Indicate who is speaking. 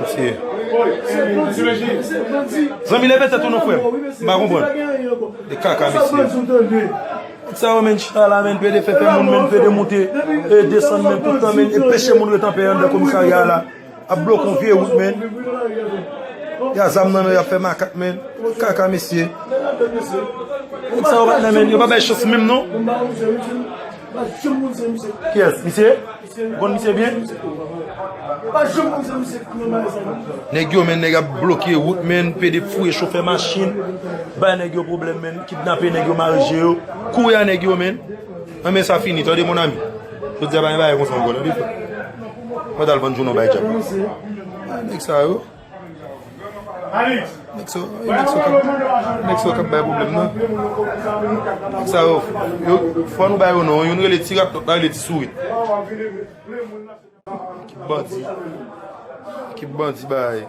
Speaker 1: Monsieur. Zami leve tête ton frère. Ba comprendre. De caca monsieur. Ça men chala men peut de faire moun men peut de monter et descendre men tout temps men et pêcher moun retan payer dans commissariat là. A bloquer vieux route men. Ya zam nan ya fait macaque men. Caca monsieur. Ça va men, yo pas chance même non. Qui est monsieur? Bon monsieur bien? Nèg yo men nèg a bloqué route men, pe de fouiller chauffer machine. Ba nèg yo problème men, kidnapper nèg yo marié yo. Courir nèg yo men. Mais ça fini, toi mon ami. Je dis ba ba comme ça encore. Pas dal vendre journal ba job. Nèg ça yo. Nèg so ka ba problème non. Nèg ça yo. Faut nous ba yo non, yo nous les tirap ba les souris. Qui bandi bail.